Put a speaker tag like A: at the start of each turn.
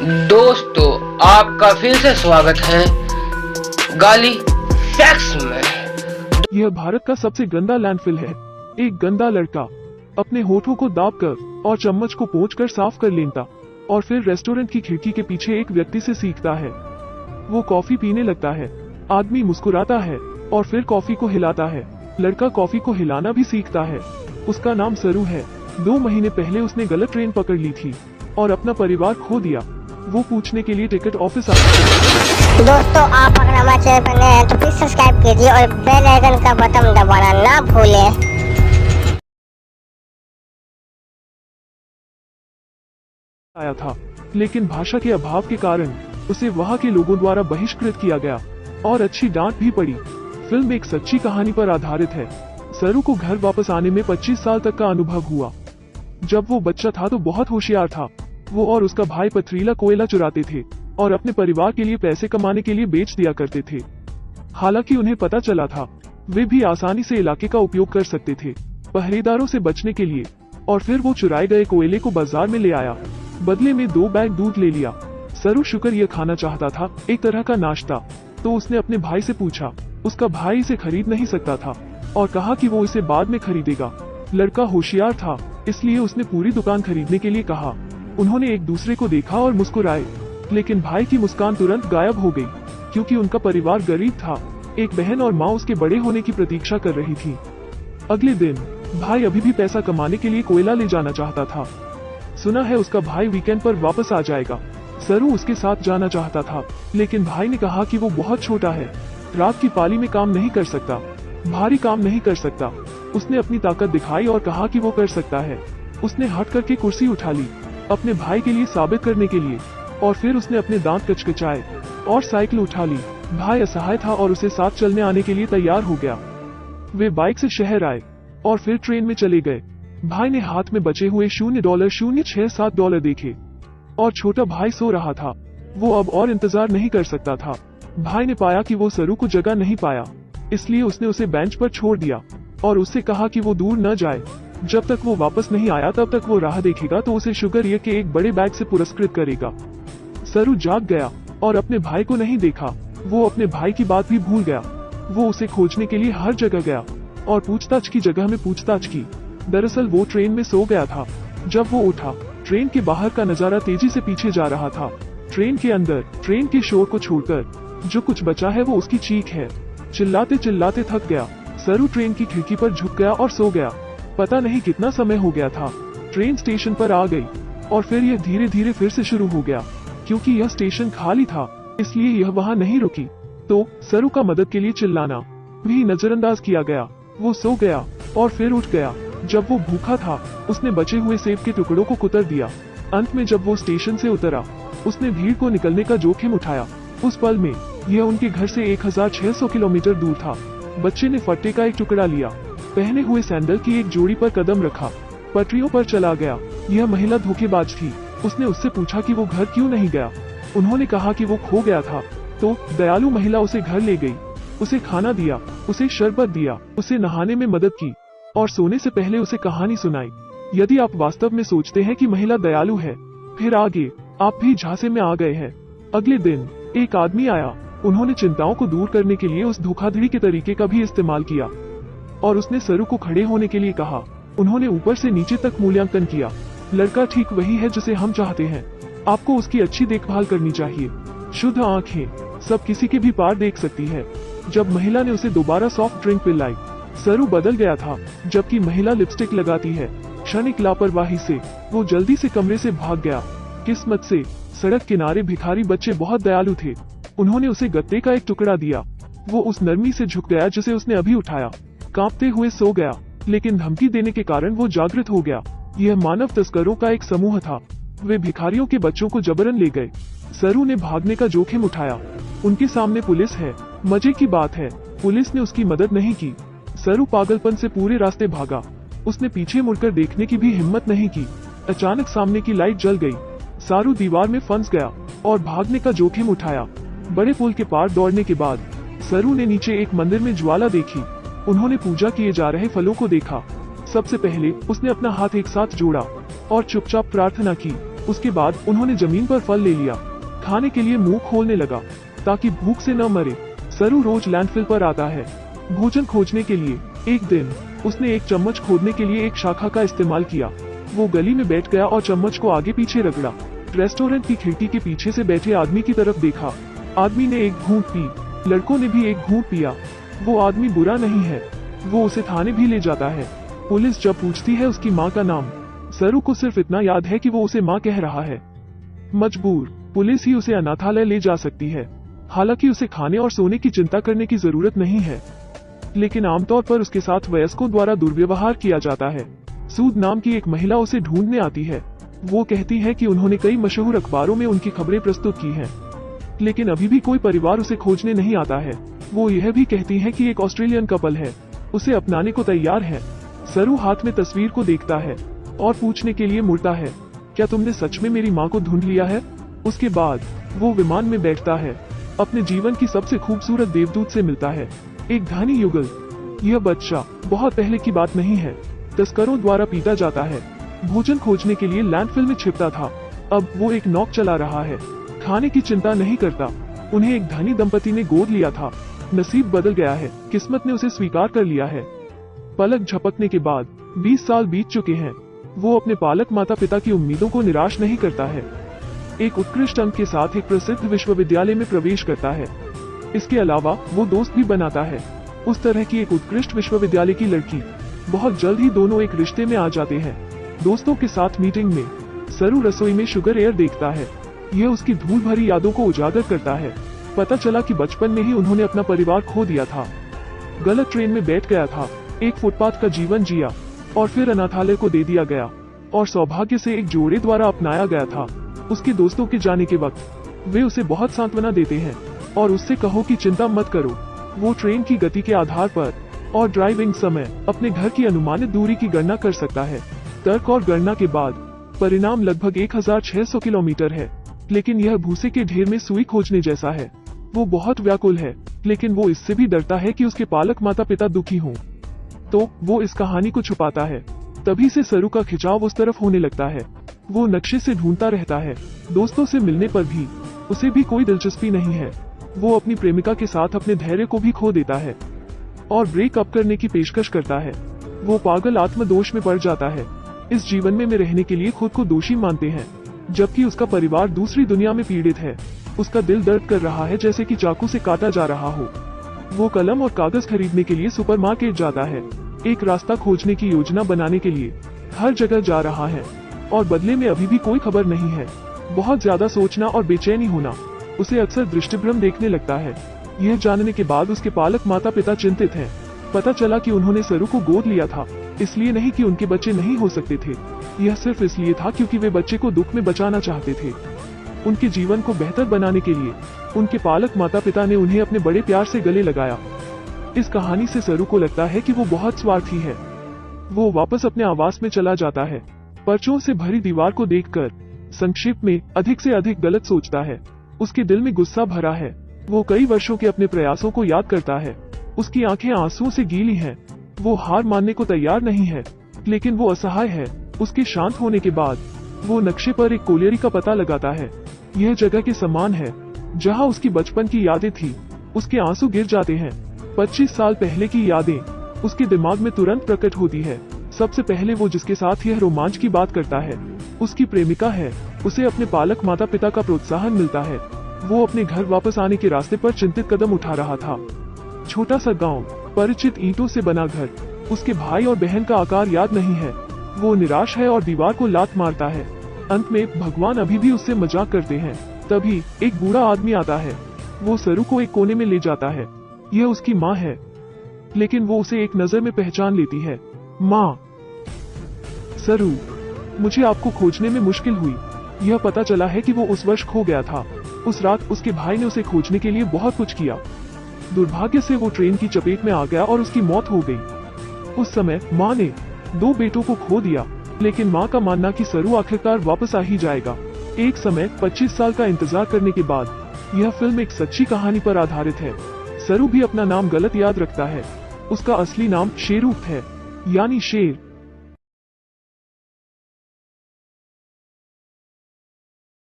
A: दोस्तों, आपका फिर से स्वागत है गाली फैक्स में।
B: यह भारत का सबसे गंदा लैंडफिल है। एक गंदा लड़का अपने होठों को दाबकर और चम्मच को पोंछकर साफ कर लेता और फिर रेस्टोरेंट की खिड़की के पीछे एक व्यक्ति से सीखता है। वो कॉफी पीने लगता है। आदमी मुस्कुराता है और फिर कॉफी को हिलाता है। लड़का कॉफी को हिलाना भी सीखता है। उसका नाम सरू है। 2 महीने पहले उसने गलत ट्रेन पकड़ ली थी और अपना परिवार खो दिया। वो पूछने के लिए टिकट ऑफिस आया।
C: दोस्तों, आप अगर हमारे चैनल पर नए हैं तो प्लीज सब्सक्राइब कीजिए और बेल आइकन का बटन दबाना ना भूलें।
B: आया था, लेकिन भाषा के अभाव के कारण उसे वहाँ के लोगों द्वारा बहिष्कृत किया गया और अच्छी डांट भी पड़ी। फिल्म एक सच्ची कहानी पर आधारित है। सरू को घर वापस आने में 25 साल तक का अनुभव हुआ। जब वो बच्चा था तो बहुत होशियार था। वो और उसका भाई पथरीला कोयला चुराते थे और अपने परिवार के लिए पैसे कमाने के लिए बेच दिया करते थे। हालांकि उन्हें पता चला था वे भी आसानी से इलाके का उपयोग कर सकते थे पहरेदारों से बचने के लिए। और फिर वो चुराए गए कोयले को बाजार में ले आया। बदले में 2 बैग दूध ले लिया। सरू शुक्र यह खाना चाहता था, एक तरह का नाश्ता। तो उसने अपने भाई से पूछा। उसका भाई इसे खरीद नहीं सकता था और कहा कि वो इसे बाद में खरीदेगा। लड़का होशियार था, इसलिए उसने पूरी दुकान खरीदने के लिए कहा। उन्होंने एक दूसरे को देखा और मुस्कुराए, लेकिन भाई की मुस्कान तुरंत गायब हो गई क्योंकि उनका परिवार गरीब था। एक बहन और माँ उसके बड़े होने की प्रतीक्षा कर रही थी। अगले दिन भाई अभी भी पैसा कमाने के लिए कोयला ले जाना चाहता था। सुना है उसका भाई वीकेंड पर वापस आ जाएगा। सरू उसके साथ जाना चाहता था, लेकिन भाई ने कहा कि वो बहुत छोटा है, रात की पाली में काम नहीं कर सकता, भारी काम नहीं कर सकता। उसने अपनी ताकत दिखाई और कहा कि वो कर सकता है। उसने हट करके कुर्सी उठा ली अपने भाई के लिए साबित करने के लिए, और फिर उसने अपने दांत कचकचाए और साइकिल उठा ली। भाई असहाय था और उसे साथ चलने आने के लिए तैयार हो गया। वे बाइक से शहर आए और फिर ट्रेन में चले गए। भाई ने हाथ में बचे हुए $0.067 देखे और छोटा भाई सो रहा था। वो अब और इंतजार नहीं कर सकता था। भाई ने पाया कि वो सरू को जगह नहीं पाया, इसलिए उसने उसे बेंच पर छोड़ दिया और उससे कहा कि वो दूर न जाए। जब तक वो वापस नहीं आया तब तक वो राह देखेगा तो उसे शुगर ये के एक बड़े बैग से पुरस्कृत करेगा। सरू जाग गया और अपने भाई को नहीं देखा। वो अपने भाई की बात भी भूल गया। वो उसे खोजने के लिए हर जगह गया और पूछताछ की जगह में पूछताछ की। दरअसल वो ट्रेन में सो गया था। जब वो उठा, ट्रेन के बाहर का नजारा तेजी से पीछे जा रहा था। ट्रेन के अंदर ट्रेन के शोर को छोड़कर जो कुछ बचा है वो उसकी चीख है। चिल्लाते चिल्लाते थक गया। सरू ट्रेन की खिड़की पर झुक गया और सो गया। पता नहीं कितना समय हो गया था। ट्रेन स्टेशन पर आ गई और फिर यह धीरे धीरे फिर से शुरू हो गया। क्योंकि यह स्टेशन खाली था, इसलिए यह वहाँ नहीं रुकी। तो सरू का मदद के लिए चिल्लाना भी नजरअंदाज किया गया। वो सो गया और फिर उठ गया। जब वो भूखा था, उसने बचे हुए सेब के टुकड़ों को कुतर दिया। अंत में जब वो स्टेशन से उतरा, उसने भीड़ को निकलने का जोखिम उठाया। उस पल में यह उनके घर से 1600 किलोमीटर दूर था। बच्चे ने फट्टे का एक टुकड़ा लिया, पहने हुए सैंडल की एक जोड़ी पर कदम रखा, पटरियों पर चला गया। यह महिला धोखेबाज थी। उसने उससे पूछा कि वो घर क्यों नहीं गया। उन्होंने कहा कि वो खो गया था। तो दयालु महिला उसे घर ले गई, उसे खाना दिया, उसे शरबत दिया, उसे नहाने में मदद की और सोने से पहले उसे कहानी सुनाई। यदि आप वास्तव में सोचते हैं कि महिला दयालु है, फिर आगे आप भी झांसे में आ गए हैं। अगले दिन एक आदमी आया। उन्होंने चिंताओं को दूर करने के लिए उस धोखाधड़ी के तरीके का भी इस्तेमाल किया और उसने सरू को खड़े होने के लिए कहा। उन्होंने ऊपर से नीचे तक मूल्यांकन किया। लड़का ठीक वही है जिसे हम चाहते हैं। आपको उसकी अच्छी देखभाल करनी चाहिए। शुद्ध आंखें सब किसी के भी पार देख सकती है। जब महिला ने उसे दोबारा सॉफ्ट ड्रिंक पिलाई, सरू बदल गया था। जबकि महिला लिपस्टिक लगाती है, क्षणिक लापरवाही से वो जल्दी से कमरे से भाग गया। किस्मत से सड़क किनारे भिखारी बच्चे बहुत दयालु थे। उन्होंने उसे गत्ते का एक टुकड़ा दिया। वो उस नरमी से झुक गया जिसे उसने अभी उठाया। कांपते हुए सो गया, लेकिन धमकी देने के कारण वो जागृत हो गया। यह मानव तस्करों का एक समूह था। वे भिखारियों के बच्चों को जबरन ले गए। सरू ने भागने का जोखिम उठाया। उनके सामने पुलिस है। मजे की बात है, पुलिस ने उसकी मदद नहीं की। सरू पागलपन से पूरे रास्ते भागा। उसने पीछे मुड़कर देखने की भी हिम्मत नहीं की। अचानक सामने की लाइट जल गई। सारू दीवार में फंस गया और भागने का जोखिम उठाया। बड़े पुल के पार दौड़ने के बाद सरू ने नीचे एक मंदिर में ज्वाला देखी। उन्होंने पूजा किए जा रहे फलों को देखा। सबसे पहले उसने अपना हाथ एक साथ जोड़ा और चुपचाप प्रार्थना की। उसके बाद उन्होंने जमीन पर फल ले लिया, खाने के लिए मुंह खोलने लगा ताकि भूख से न मरे। सरू रोज लैंडफिल पर आता है भोजन खोजने के लिए। एक दिन उसने एक चम्मच खोदने के लिए एक शाखा का इस्तेमाल किया। वो गली में बैठ गया और चम्मच को आगे पीछे रगड़ा। रेस्टोरेंट की खिड़की के पीछे से बैठे आदमी की तरफ देखा। आदमी ने एक घूंट पी, लड़कों ने भी एक घूंट पिया। वो आदमी बुरा नहीं है। वो उसे थाने भी ले जाता है। पुलिस जब पूछती है उसकी माँ का नाम, सरू को सिर्फ इतना याद है कि वो उसे माँ कह रहा है। मजबूर, पुलिस ही उसे अनाथालय ले जा सकती है। हालांकि उसे खाने और सोने की चिंता करने की जरूरत नहीं है, लेकिन आमतौर पर उसके साथ वयस्कों द्वारा दुर्व्यवहार किया जाता है। सूद नाम की एक महिला उसे ढूंढने आती है। वो कहती है कि उन्होंने कई मशहूर अखबारों में उनकी खबरें प्रस्तुत की हैं, लेकिन अभी भी कोई परिवार उसे खोजने नहीं आता है। वो यह भी कहती है कि एक ऑस्ट्रेलियन कपल है, उसे अपनाने को तैयार है। सरू हाथ में तस्वीर को देखता है और पूछने के लिए मुड़ता है, क्या तुमने सच में मेरी माँ को ढूंढ लिया है? उसके बाद वो विमान में बैठता है। अपने जीवन की सबसे खूबसूरत देवदूत से मिलता है, एक धनी युगल। यह बच्चा बहुत पहले की बात नहीं है, तस्करों द्वारा पीटा जाता है। भोजन खोजने के लिए लैंडफिल में छिपता था। अब वो एक नौक चला रहा है, खाने की चिंता नहीं करता। उन्हें एक धनी दंपति ने गोद लिया था। नसीब बदल गया है, किस्मत ने उसे स्वीकार कर लिया है। पलक झपकने के बाद 20 साल बीत चुके हैं। वो अपने पालक माता पिता की उम्मीदों को निराश नहीं करता है। एक उत्कृष्ट अंक के साथ एक प्रसिद्ध विश्वविद्यालय में प्रवेश करता है। इसके अलावा वो दोस्त भी बनाता है, उस तरह की एक उत्कृष्ट विश्वविद्यालय की लड़की। बहुत जल्द ही दोनों एक रिश्ते में आ जाते हैं। दोस्तों के साथ मीटिंग में सरू रसोई में शुगर एयर देखता है। यह उसकी धूल भरी यादों को उजागर करता है। पता चला कि बचपन में ही उन्होंने अपना परिवार खो दिया था। गलत ट्रेन में बैठ गया था, एक फुटपाथ का जीवन जिया और फिर अनाथालय को दे दिया गया और सौभाग्य से एक जोड़े द्वारा अपनाया गया था। उसके दोस्तों के जाने के वक्त वे उसे बहुत सांत्वना देते हैं और उससे कहो कि चिंता मत करो। वो ट्रेन की गति के आधार पर और ड्राइविंग समय अपने घर की अनुमानित दूरी की गणना कर सकता है। तर्क और गणना के बाद परिणाम लगभग 1600 किलोमीटर है, लेकिन यह भूसे के ढेर में सुई खोजने जैसा है। वो बहुत व्याकुल है, लेकिन वो इससे भी डरता है कि उसके पालक माता पिता दुखी हों, तो वो इस कहानी को छुपाता है। तभी से सरू का खिंचाव उस तरफ होने लगता है। वो नक्शे से ढूंढता रहता है। दोस्तों से मिलने पर भी उसे भी कोई दिलचस्पी नहीं है। वो अपनी प्रेमिका के साथ अपने धैर्य को भी खो देता है और ब्रेकअप करने की पेशकश करता है। वो पागल आत्मदोष में पड़ जाता है। इस जीवन में रहने के लिए खुद को दोषी मानते हैं, जबकि उसका परिवार दूसरी दुनिया में पीड़ित है। उसका दिल दर्द कर रहा है जैसे कि चाकू से काटा जा रहा हो। वो कलम और कागज खरीदने के लिए सुपरमार्केट जाता है, एक रास्ता खोजने की योजना बनाने के लिए हर जगह जा रहा है और बदले में अभी भी कोई खबर नहीं है। बहुत ज्यादा सोचना और बेचैनी होना उसे अक्सर दृष्टिभ्रम देखने लगता है। यह जानने के बाद उसके पालक माता पिता चिंतित हैं। पता चला कि उन्होंने सरू को गोद लिया था, इसलिए नहीं कि उनके बच्चे नहीं हो सकते थे। यह सिर्फ इसलिए था क्योंकि वे बच्चे को दुख में बचाना चाहते थे। उनके जीवन को बेहतर बनाने के लिए उनके पालक माता पिता ने उन्हें अपने बड़े प्यार से गले लगाया। इस कहानी से सरू को लगता है कि वो बहुत स्वार्थी है। वो वापस अपने आवास में चला जाता है। पर्चों से भरी दीवार को देखकर संक्षेप में अधिक से अधिक गलत सोचता है। उसके दिल में गुस्सा भरा है। वो कई वर्षों के अपने प्रयासों को याद करता है। उसकी आंखें आंसुओं से गीली हैं। वो हार मानने को तैयार नहीं है, लेकिन वो असहाय है। उसके शांत होने के बाद वो नक्शे पर एक कोलियरी का पता लगाता है। यह जगह के समान है जहां उसकी बचपन की यादें थी। उसके आंसू गिर जाते हैं। 25 साल पहले की यादें उसके दिमाग में तुरंत प्रकट होती है। सबसे पहले वो जिसके साथ यह रोमांच की बात करता है उसकी प्रेमिका है। उसे अपने पालक माता पिता का प्रोत्साहन मिलता है। वो अपने घर वापस आने के रास्ते पर चिंतित कदम उठा रहा था। छोटा सा गांव, परिचित ईंटों से बना घर, उसके भाई और बहन का आकार याद नहीं है। वो निराश है और दीवार को लात मारता है। अंत में भगवान अभी भी उससे मजाक करते हैं। तभी एक बूढ़ा आदमी आता है। वो सरू को एक कोने में ले जाता है। यह उसकी माँ है, लेकिन वो उसे एक नजर में पहचान लेती है। माँ, सरू, मुझे आपको खोजने में मुश्किल हुई। यह पता चला है कि वो उस वर्ष खो गया था। उस रात उसके भाई ने उसे खोजने के लिए बहुत कुछ किया। दुर्भाग्य से वो ट्रेन की चपेट में आ गया और उसकी मौत हो गई। उस समय माँ ने 2 बेटों को खो दिया, लेकिन माँ का मानना कि सरू आखिरकार वापस आ ही जाएगा। एक समय 25 साल का इंतजार करने के बाद यह फिल्म एक सच्ची कहानी पर आधारित है। सरू भी अपना नाम गलत याद रखता है। उसका असली नाम शेरू है, यानी शेर।